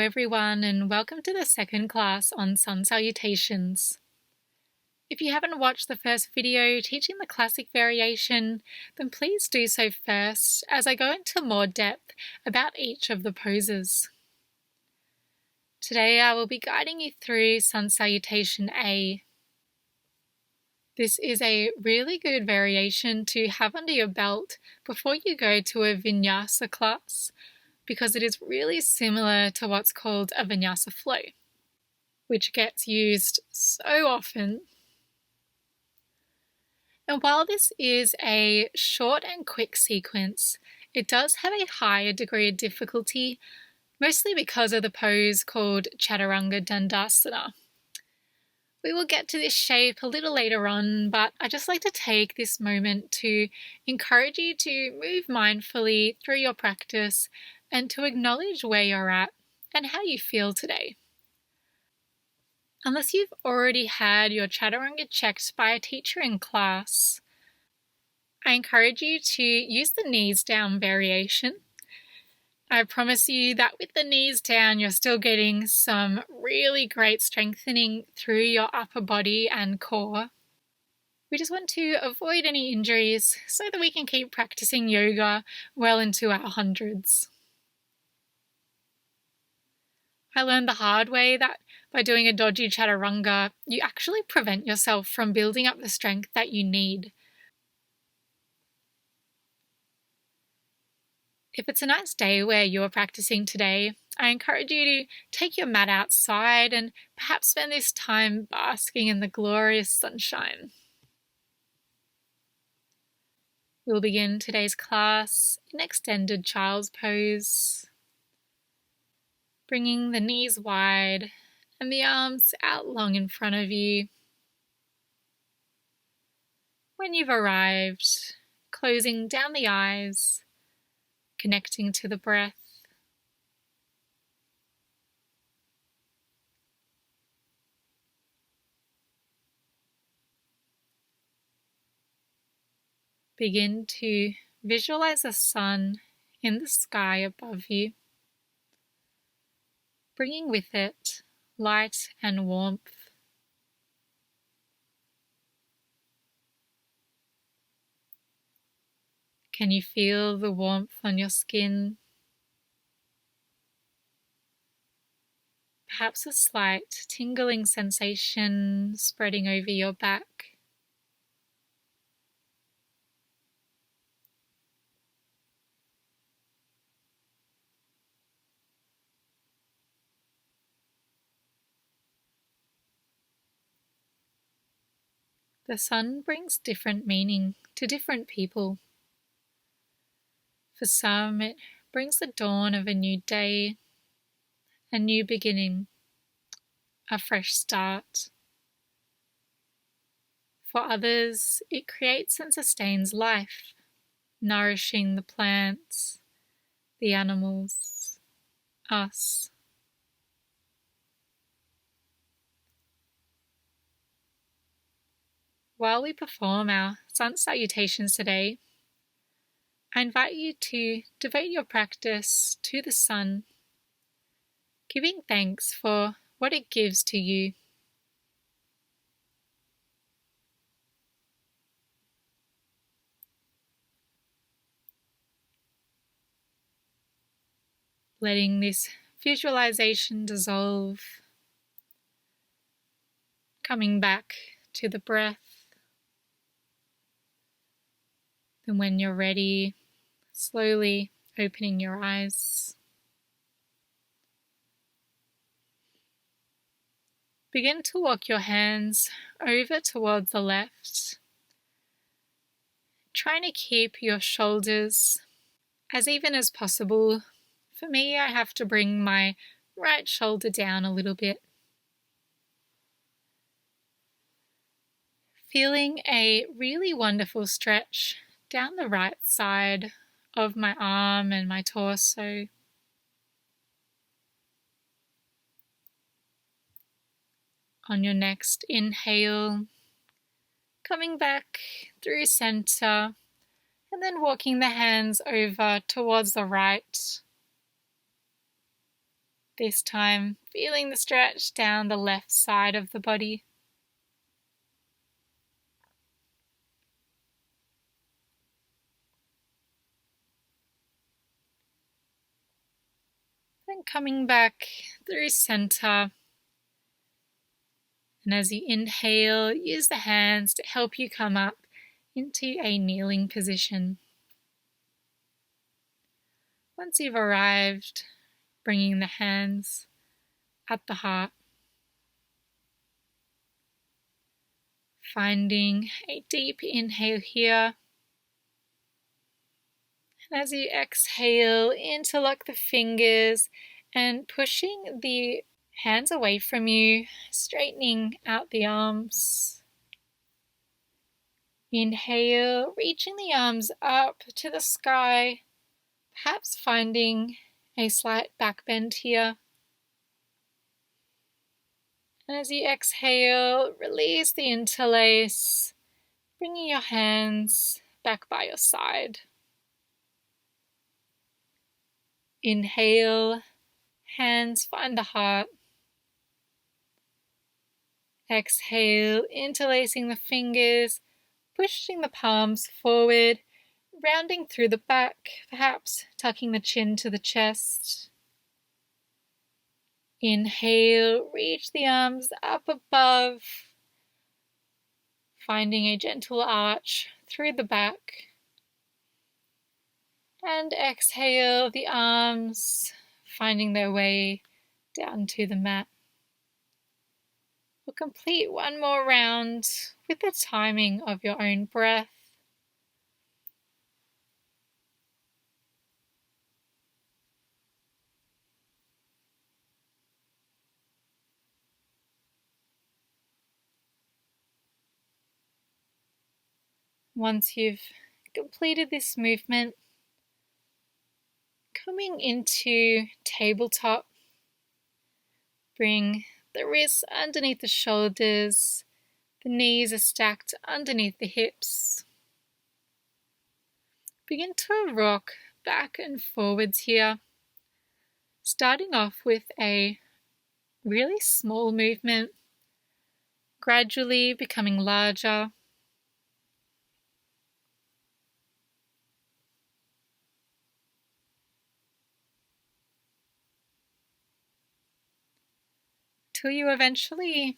everyone, and welcome to the second class on Sun Salutations. If you haven't watched the first video teaching the classic variation, then please do so first as I go into more depth about each of the poses. Today I will be guiding you through Sun Salutation A. This is a really good variation to have under your belt before you go to a vinyasa class, because it is really similar to what's called a vinyasa flow, which gets used so often. And while this is a short and quick sequence, it does have a higher degree of difficulty, mostly because of the pose called Chaturanga Dandasana. We will get to this shape a little later on, but I just like to take this moment to encourage you to move mindfully through your practice and to acknowledge where you're at and how you feel today. Unless you've already had your Chaturanga checked by a teacher in class, I encourage you to use the knees down variation. I promise you that with the knees down, you're still getting some really great strengthening through your upper body and core. We just want to avoid any injuries so that we can keep practicing yoga well into our hundreds. I learned the hard way that by doing a dodgy chaturanga, you actually prevent yourself from building up the strength that you need. If it's a nice day where you're practicing today, I encourage you to take your mat outside and perhaps spend this time basking in the glorious sunshine. We'll begin today's class in extended child's pose, bringing the knees wide and the arms out long in front of you. When you've arrived, closing down the eyes, connecting to the breath. Begin to visualize the sun in the sky above you, bringing with it light and warmth. Can you feel the warmth on your skin? Perhaps a slight tingling sensation spreading over your back. The sun brings different meaning to different people. For some, it brings the dawn of a new day, a new beginning, a fresh start. For others, it creates and sustains life, nourishing the plants, the animals, us. While we perform our sun salutations today, I invite you to devote your practice to the sun, giving thanks for what it gives to you. Letting this visualization dissolve, coming back to the breath. And when you're ready, slowly opening your eyes. Begin to walk your hands over towards the left, trying to keep your shoulders as even as possible. For me, I have to bring my right shoulder down a little bit. Feeling a really wonderful stretch down the right side of my arm and my torso. On your next inhale, coming back through center and then walking the hands over towards the right. This time, feeling the stretch down the left side of the body. Then coming back through center. And as you inhale, use the hands to help you come up into a kneeling position. Once you've arrived, bringing the hands at the heart. Finding a deep inhale here. And as you exhale, interlock the fingers and pushing the hands away from you, straightening out the arms. Inhale, reaching the arms up to the sky, perhaps finding a slight back bend here. And as you exhale, release the interlace, bringing your hands back by your side. Inhale, hands find the heart. Exhale, interlacing the fingers, pushing the palms forward, rounding through the back, perhaps tucking the chin to the chest. Inhale, reach the arms up above, finding a gentle arch through the back. And exhale, the arms finding their way down to the mat. We'll complete one more round with the timing of your own breath. Once you've completed this movement, coming into tabletop, bring the wrists underneath the shoulders, the knees are stacked underneath the hips. Begin to rock back and forwards here, starting off with a really small movement, gradually becoming larger. Till you eventually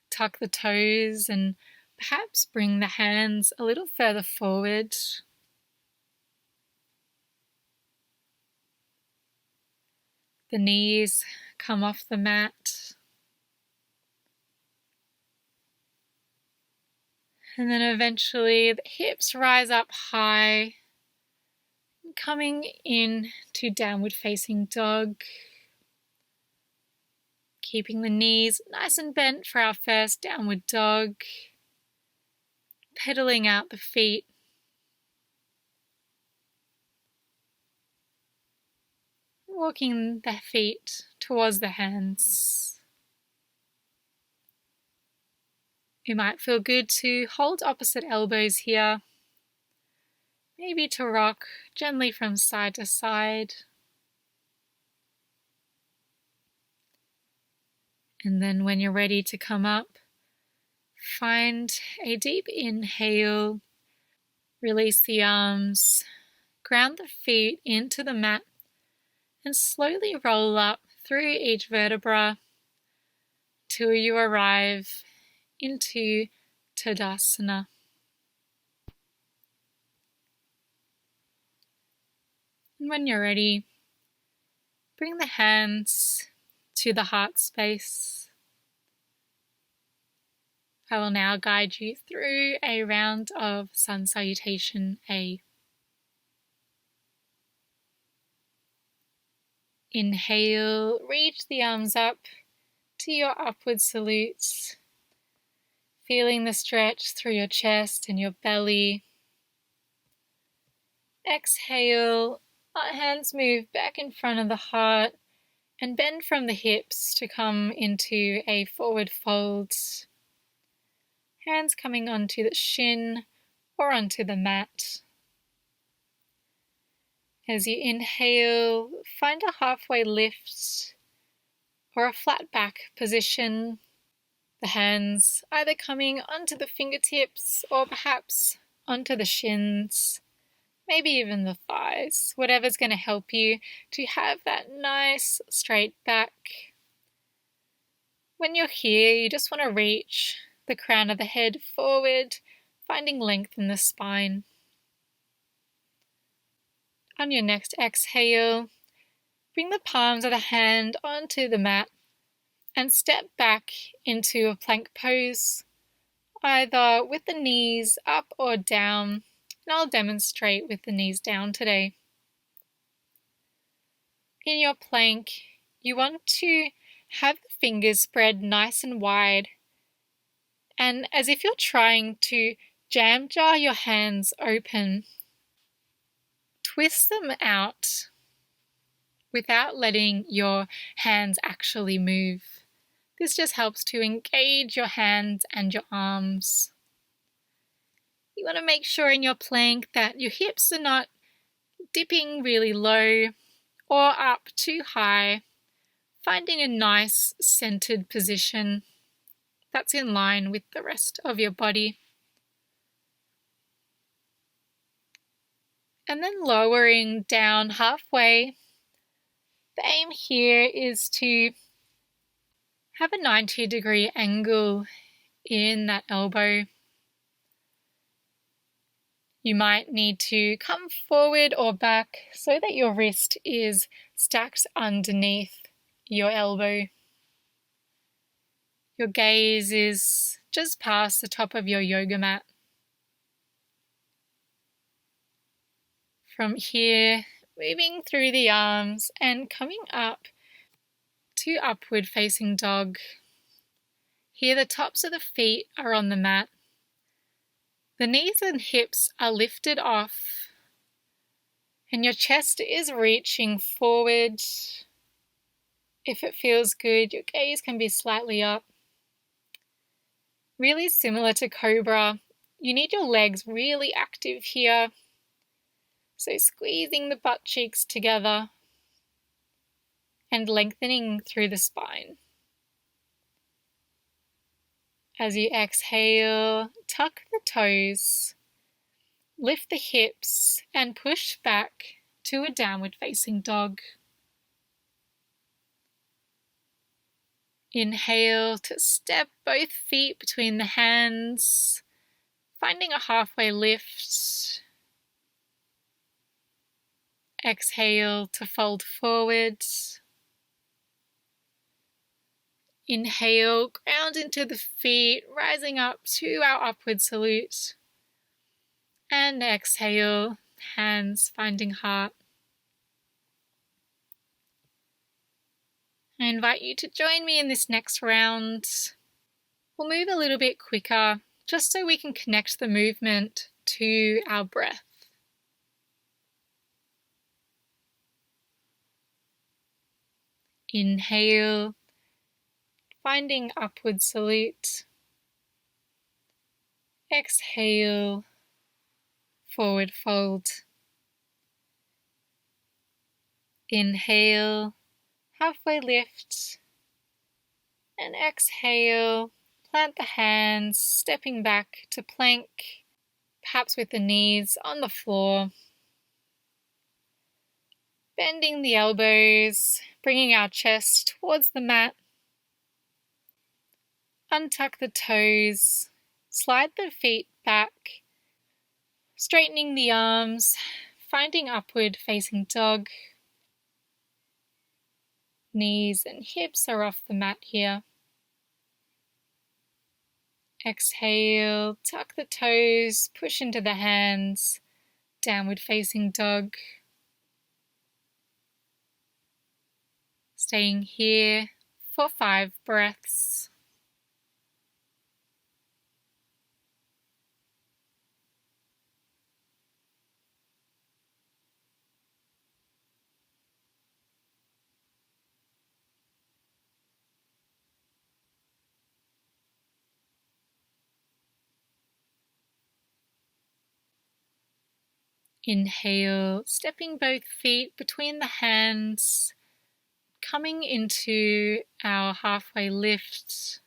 tuck the toes and perhaps bring the hands a little further forward. The knees come off the mat. And then eventually the hips rise up high, coming in to downward facing dog. Keeping the knees nice and bent for our first downward dog. Pedaling out the feet. Walking the feet towards the hands. It might feel good to hold opposite elbows here. Maybe to rock gently from side to side. And then when you're ready to come up, find a deep inhale. Release the arms. Ground the feet into the mat. And slowly roll up through each vertebra till you arrive into Tadasana. And when you're ready, bring the hands to the heart space. I will now guide you through a round of Sun Salutation A. Inhale, reach the arms up to your upward salute, feeling the stretch through your chest and your belly. Exhale, our hands move back in front of the heart and bend from the hips to come into a forward fold. Hands coming onto the shin or onto the mat. As you inhale, find a halfway lift or a flat back position. The hands either coming onto the fingertips or perhaps onto the shins, maybe even the thighs, whatever's going to help you to have that nice straight back. When you're here, you just want to reach the crown of the head forward, finding length in the spine. On your next exhale, bring the palms of the hand onto the mat and step back into a plank pose, either with the knees up or down, and I'll demonstrate with the knees down today. In your plank, you want to have the fingers spread nice and wide, and as if you're trying to jam jar your hands open, twist them out without letting your hands actually move. This just helps to engage your hands and your arms. You want to make sure in your plank that your hips are not dipping really low or up too high, finding a nice centered position that's in line with the rest of your body. And then lowering down halfway. The aim here is to have a 90-degree angle in that elbow. You might need to come forward or back so that your wrist is stacked underneath your elbow. Your gaze is just past the top of your yoga mat. From here, moving through the arms and coming up to upward facing dog. Here the tops of the feet are on the mat. The knees and hips are lifted off, and your chest is reaching forward. If it feels good, your gaze can be slightly up. Really similar to Cobra, you need your legs really active here. So squeezing the butt cheeks together and lengthening through the spine. As you exhale, tuck the toes, lift the hips and push back to a downward facing dog. Inhale to step both feet between the hands, finding a halfway lift. Exhale to fold forward. Inhale, ground into the feet, rising up to our upward salute. And exhale, hands finding heart. I invite you to join me in this next round. We'll move a little bit quicker, just so we can connect the movement to our breath. Inhale, finding upward salute. Exhale, forward fold. Inhale, halfway lift. And exhale, plant the hands, stepping back to plank, perhaps with the knees on the floor. Bending the elbows, bringing our chest towards the mat. Untuck the toes, slide the feet back, straightening the arms, finding upward facing dog. Knees and hips are off the mat here. Exhale, tuck the toes, push into the hands, downward facing dog. Staying here for 5 breaths. Inhale, stepping both feet between the hands, coming into our halfway lift.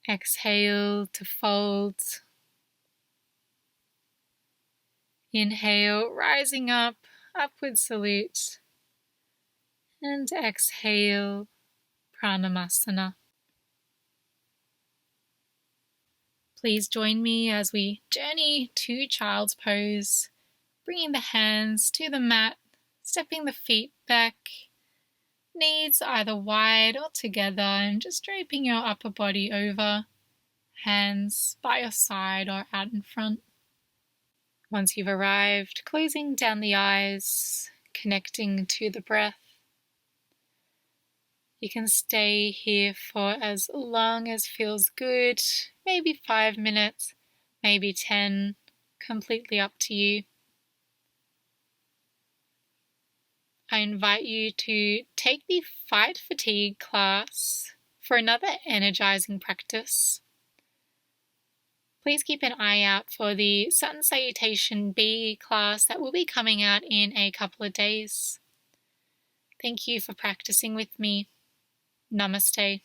Exhale to fold. Inhale, rising up, upward salute. And exhale, Pranamasana. Please join me as we journey to Child's Pose, bringing the hands to the mat, stepping the feet back, knees either wide or together, and just draping your upper body over, hands by your side or out in front. Once you've arrived, closing down the eyes, connecting to the breath. You can stay here for as long as feels good, maybe 5 minutes, maybe 10, completely up to you. I invite you to take the Fight Fatigue class for another energizing practice. Please keep an eye out for the Sun Salutation B class that will be coming out in a couple of days. Thank you for practicing with me. Namaste.